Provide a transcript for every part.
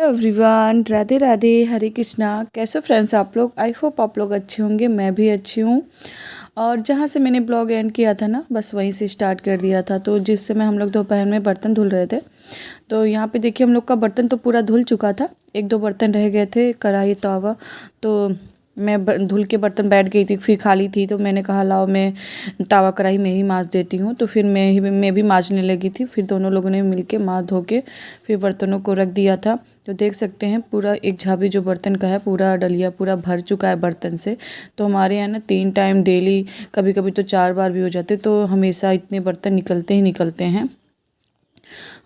Everyone, Radhe Radhe, हरे कृष्णा। कैसे friends आप लोग? आई होप आप लोग अच्छे होंगे, मैं भी अच्छी हूँ। और जहाँ से मैंने ब्लॉग एंड किया था ना, बस वहीं से स्टार्ट कर दिया था। तो जिस समय हम लोग दोपहर में बर्तन धुल रहे थे, तो यहाँ पे देखिए हम लोग का बर्तन तो पूरा धुल चुका था। एक दो बर्तन रह गए थे, कढ़ाई तवा। तो मैं धुल के बर्तन बैठ गई थी, फिर खाली थी, तो मैंने कहा लाओ मैं तवा कढ़ाई में ही मांज देती हूँ। तो फिर मैं भी मांजने लगी थी। फिर दोनों लोगों ने मिल के मांज धो के फिर बर्तनों को रख दिया था। तो देख सकते हैं पूरा एक झाबी जो बर्तन का है, पूरा डलिया पूरा भर चुका है बर्तन से। तो हमारे यहाँ ना 3 टाइम डेली, कभी कभी तो 4 बार भी हो जाते, तो हमेशा इतने बर्तन निकलते ही निकलते हैं।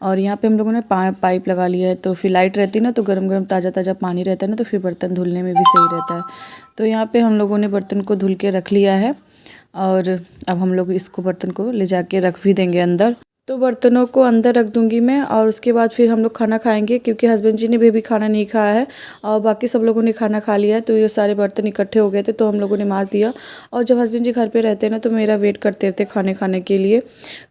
और यहाँ पे हम लोगों ने पाइप लगा लिया है, तो फिर लाइट रहती है ना, तो गरम गरम ताज़ा ताज़ा पानी रहता है ना, तो फिर बर्तन धुलने में भी सही रहता है। तो यहाँ पे हम लोगों ने बर्तन को धुल के रख लिया है। और अब हम लोग इसको बर्तन को ले जाके रख भी देंगे अंदर। तो बर्तनों को अंदर रख दूंगी मैं, और उसके बाद फिर हम लोग खाना खाएंगे, क्योंकि हस्बैंड जी ने भी खाना नहीं खाया है और बाकी सब लोगों ने खाना खा लिया है। तो ये सारे बर्तन इकट्ठे हो गए थे, तो हम लोगों ने मार दिया। और जब हस्बैंड जी घर पे रहते हैं ना, तो मेरा वेट करते रहते खाने के लिए।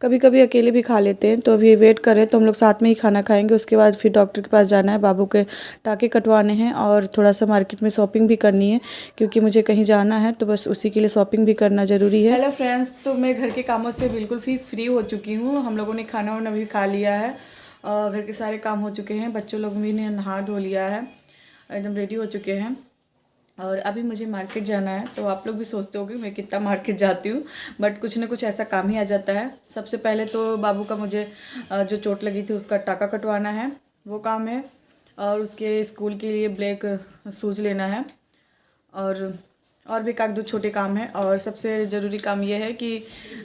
कभी कभी अकेले भी खा लेते हैं, तो अभी वेट कर रहे हैं, तो हम लोग साथ में ही खाना खाएंगे। उसके बाद फिर डॉक्टर के पास जाना है, बाबू के टाँके कटवाने हैं, और थोड़ा सा मार्केट में शॉपिंग भी करनी है, क्योंकि मुझे कहीं जाना है, तो बस उसी के लिए शॉपिंग भी करना ज़रूरी है। हेलो फ्रेंड्स, तो मैं घर के कामों से बिल्कुल भी फ्री हो चुकी हूँ। हम लोगों ने खाना वाना भी खा लिया है, और घर के सारे काम हो चुके हैं। बच्चों लोग भी ने नहा धो लिया है, एकदम रेडी हो चुके हैं। और अभी मुझे मार्केट जाना है। तो आप लोग भी सोचते होंगे मैं कितना मार्केट जाती हूँ, बट कुछ ना कुछ ऐसा काम ही आ जाता है। सबसे पहले तो बाबू का मुझे जो चोट लगी थी उसका टाका कटवाना है, वो काम है। और उसके स्कूल के लिए ब्लैक शूज़ लेना है, और भी काफ़ी दो छोटे काम हैं। और सबसे ज़रूरी काम ये है कि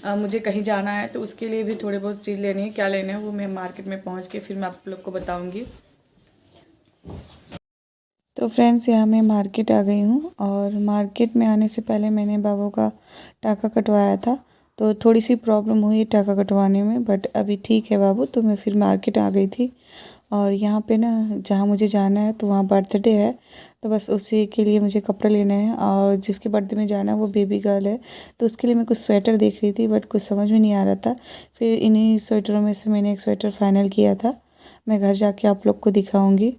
मुझे कहीं जाना है, तो उसके लिए भी थोड़े बहुत चीज़ लेनी है। क्या लेने हैं वो मैं मार्केट में पहुंच के फिर मैं आप लोग को बताऊंगी। तो फ्रेंड्स, यहाँ मैं मार्केट आ गई हूँ, और मार्केट में आने से पहले मैंने बाबू का टाका कटवाया था। तो थोड़ी सी प्रॉब्लम हुई टाका कटवाने में, बट अभी ठीक है बाबू। तो मैं फिर मार्केट आ गई थी। और यहाँ पे ना, जहाँ मुझे जाना है, तो वहाँ बर्थडे है, तो बस उसी के लिए मुझे कपड़े लेने हैं। और जिसके बर्थडे में जाना है वो बेबी गर्ल है, तो उसके लिए मैं कुछ स्वेटर देख रही थी, बट कुछ समझ में नहीं आ रहा था। फिर इन्हीं स्वेटरों में से मैंने एक स्वेटर फाइनल किया था। मैं घर जाके आप लोग को दिखाऊंगी।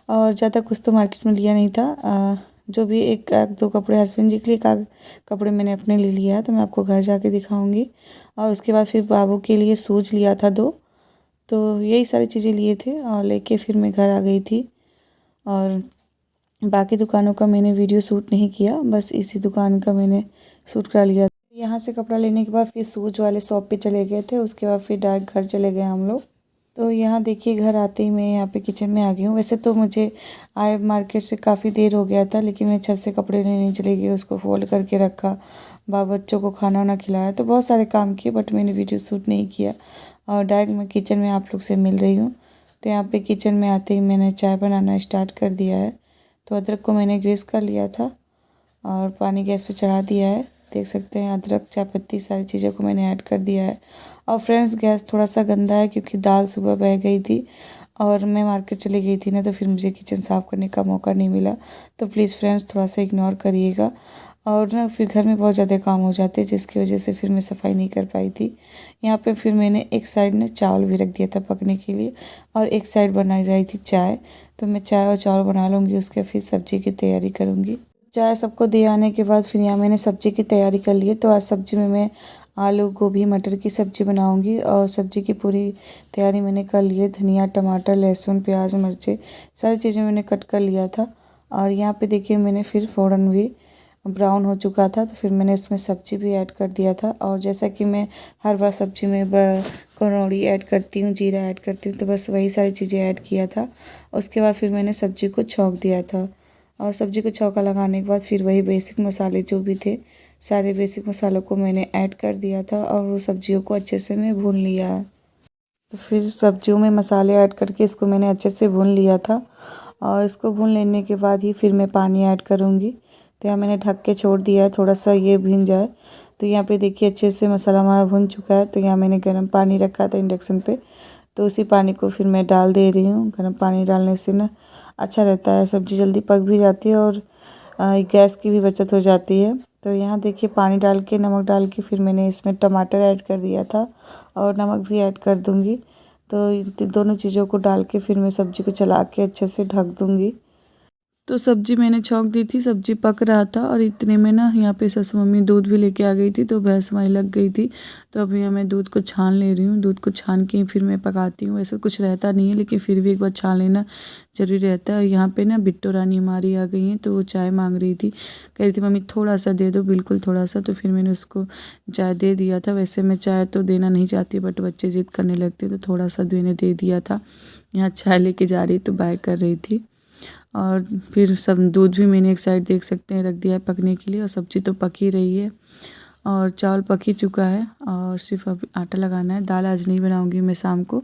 और ज़्यादा कुछ तो मार्केट में लिया नहीं था। जो भी एक दो कपड़े हस्बैंड जी के लिए, एक कपड़े मैंने अपने लिए लिया है, तो मैं आपको घर जाके दिखाऊंगी। और उसके बाद फिर बाबू के लिए शूज़ लिया था 2। तो यही सारी चीज़ें लिए थे, और लेके फिर मैं घर आ गई थी। और बाकी दुकानों का मैंने वीडियो शूट नहीं किया, बस इसी दुकान का मैंने शूट करा लिया। यहाँ से कपड़ा लेने के बाद फिर शूज़ वाले शॉप पे चले गए थे। उसके बाद फिर डायरेक्ट घर चले गए हम लोग। तो यहाँ देखिए, घर आते ही मैं यहाँ पे किचन में आ गई हूँ। वैसे तो मुझे आए मार्केट से काफ़ी देर हो गया था, लेकिन मैं छत से कपड़े लेने चली गई, उसको फोल्ड करके रखा, बच्चों को खाना वाना खिलाया, तो बहुत सारे काम किए, बट मैंने वीडियो शूट नहीं किया। और डायरेक्ट मैं किचन में आप लोग से मिल रही हूँ। तो यहाँ पे किचन में आते ही मैंने चाय बनाना स्टार्ट कर दिया है। तो अदरक को मैंने ग्रेस कर लिया था, और पानी गैस पे चढ़ा दिया है। देख सकते हैं अदरक, चाय पत्ती, सारी चीज़ों को मैंने ऐड कर दिया है। और फ्रेंड्स, गैस थोड़ा सा गंदा है, क्योंकि दाल सुबह बह गई थी और मैं मार्केट चली गई थी ना, तो फिर मुझे किचन साफ़ करने का मौका नहीं मिला। तो प्लीज़ फ्रेंड्स, थोड़ा सा इग्नोर करिएगा। और ना फिर घर में बहुत ज़्यादा काम हो जाते हैं, जिसकी वजह से फिर मैं सफाई नहीं कर पाई थी। यहाँ पे फिर मैंने एक साइड में चावल भी रख दिया था पकने के लिए, और एक साइड बनाई रही थी चाय। तो मैं चाय और चावल बना लूँगी, उसके फिर सब्ज़ी की तैयारी करूँगी। चाय सबको दे आने के बाद फिर यहाँ मैंने सब्ज़ी की तैयारी कर ली है। तो आज सब्ज़ी में मैं आलू गोभी मटर की सब्ज़ी बनाऊंगी, और सब्ज़ी की पूरी तैयारी मैंने कर ली है। धनिया, टमाटर, लहसुन, प्याज, मिर्चे, सारी चीज़ें मैंने कट कर लिया था। और यहाँ पे देखिए, मैंने फिर फ़ौरन भी ब्राउन हो चुका था, तो फिर मैंने इसमें सब्ज़ी भी ऐड कर दिया था। और जैसा कि मैं हर बार सब्ज़ी में कनौड़ी ऐड करती हूँ, जीरा ऐड करती हूँ, तो बस वही सारी चीज़ें ऐड किया था। उसके बाद फिर मैंने सब्ज़ी को छौंक दिया था। और सब्ज़ी को छौंका लगाने के बाद फिर वही बेसिक मसाले जो भी थे, सारे बेसिक मसालों को मैंने ऐड कर दिया था, और वो सब्जियों को अच्छे से मैं भून लिया। तो फिर सब्जियों में मसाले ऐड करके इसको मैंने अच्छे से भून लिया था। और इसको भून लेने के बाद ही फिर मैं पानी ऐड करूँगी। तो यहाँ मैंने ढक के छोड़ दिया है, थोड़ा सा ये भीन जाए। तो यहाँ पे देखिए अच्छे से मसाला हमारा भून चुका है। तो यहाँ मैंने गर्म पानी रखा था इंडक्शन पे, तो उसी पानी को फिर मैं डाल दे रही हूँ। गर्म पानी डालने से ना अच्छा रहता है, सब्ज़ी जल्दी पक भी जाती है, और गैस की भी बचत हो जाती है। तो यहाँ देखिए, पानी डाल के, नमक डाल के, फिर मैंने इसमें टमाटर ऐड कर दिया था, और नमक भी ऐड कर दूँगी। तो इन दोनों चीज़ों को डाल के फिर मैं सब्ज़ी को चला के अच्छे से ढक दूँगी। तो सब्ज़ी मैंने छौंक दी थी, सब्ज़ी पक रहा था और इतने में ना यहाँ पे सासू मम्मी दूध भी लेके आ गई थी, तो भैंस हमारी लग गई थी। तो अभी मैं दूध को छान ले रही हूँ। दूध को छान के फिर मैं पकाती हूँ। ऐसा कुछ रहता नहीं है, लेकिन फिर भी एक बार छान लेना ज़रूरी रहता है। यहाँ पे ना बिट्टू रानी हमारी आ गई हैं, तो वो चाय मांग रही थी। कह रही थी मम्मी थोड़ा सा दे दो, बिल्कुल थोड़ा सा। तो फिर मैंने उसको चाय दे दिया था। वैसे मैं चाय तो देना नहीं चाहती, बट बच्चे ज़िद करने लगते तो थोड़ा सा मैंने दे दिया था। यहाँ चाय लेके जा रही तो बाय कर रही थी। और फिर सब दूध भी मैंने एक साइड देख सकते हैं रख दिया है पकने के लिए, और सब्ज़ी तो पक ही रही है और चावल पक ही चुका है और सिर्फ अब आटा लगाना है। दाल आज नहीं बनाऊंगी मैं शाम को।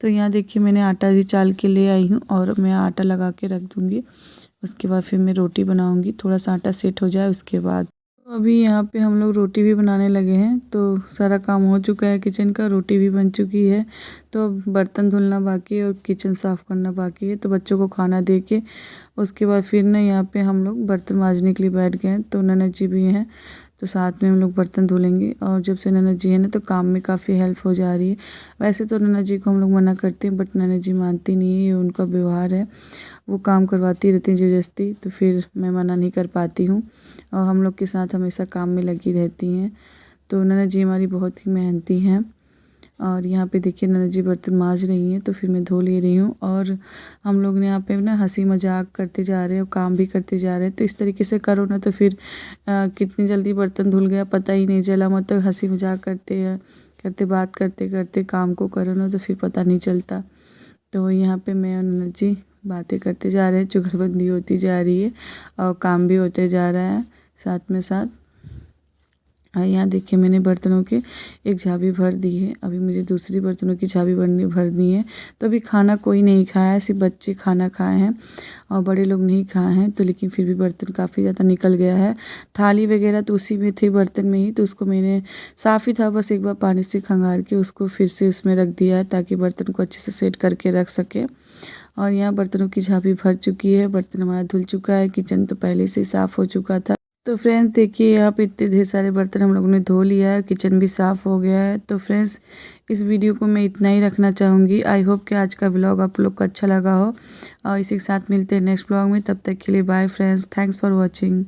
तो यहाँ देखिए मैंने आटा भी चाल के ले आई हूँ और मैं आटा लगा के रख दूँगी। उसके बाद फिर मैं रोटी बनाऊँगी, थोड़ा सा आटा सेट हो जाए उसके बाद। अभी यहाँ पे हम लोग रोटी भी बनाने लगे हैं। तो सारा काम हो चुका है किचन का, रोटी भी बन चुकी है। तो अब बर्तन धुलना बाकी है और किचन साफ़ करना बाकी है। तो बच्चों को खाना दे के उसके बाद फिर ना यहाँ पे हम लोग बर्तन मांजने के लिए बैठ गए हैं। तो ननद जी भी हैं, तो साथ में हम लोग बर्तन धुलेंगे। और जब से ननद जी है ना, तो काम में काफ़ी हेल्प हो जा रही है। वैसे तो ननद जी को हम लोग मना करते हैं, बट ननद जी मानती नहीं है, ये उनका व्यवहार है। वो काम करवाती रहती हैं ज़बरदस्ती, तो फिर मैं मना नहीं कर पाती हूँ और हम लोग के साथ हमेशा काम में लगी रहती हैं। तो ननद जी हमारी बहुत ही मेहनती हैं। और यहाँ पे देखिए ननद जी बर्तन मांज रही हैं, तो फिर मैं धो ले रही हूँ। और हम लोग ने यहाँ पे ना हंसी मजाक करते जा रहे हैं और काम भी करते जा रहे हैं। तो इस तरीके से करो ना, तो फिर कितनी जल्दी बर्तन धुल गया पता ही नहीं चला। मतलब हंसी मजाक करते हैं, करते बात करते करते काम को करो ना, तो फिर पता नहीं चलता। तो यहाँ पे मैं और ननद जी बातें करते जा रहे हैं, चुगलबंदी होती जा रही है और काम भी होते जा रहा है साथ में साथ। और यहाँ देखिए मैंने बर्तनों के एक झाबी भर दी है। अभी मुझे दूसरी बर्तनों की झाबी भरनी है। तो अभी खाना कोई नहीं खाया है, सिर्फ बच्चे खाना खाए हैं और बड़े लोग नहीं खाए हैं। तो लेकिन फिर भी बर्तन काफ़ी ज़्यादा निकल गया है। थाली वगैरह तो उसी में थे बर्तन में ही, तो उसको मैंने साफ़ ही था, बस एक बार पानी से खंगार के उसको फिर से उसमें रख दिया है, ताकि बर्तन को अच्छे से सेट करके रख सके। और यहाँ बर्तनों की झाबी भर चुकी है, बर्तन हमारा धुल चुका है, किचन तो पहले से ही साफ़ हो चुका था। तो फ्रेंड्स देखिए यहाँ पे इतने ढेर सारे बर्तन हम लोगों ने धो लिया है, किचन भी साफ़ हो गया है। तो फ्रेंड्स इस वीडियो को मैं इतना ही रखना चाहूँगी। आई होप कि आज का व्लॉग आप लोग को अच्छा लगा हो, और इसी के साथ मिलते हैं नेक्स्ट व्लॉग में। तब तक के लिए bye friends, thanks for watching.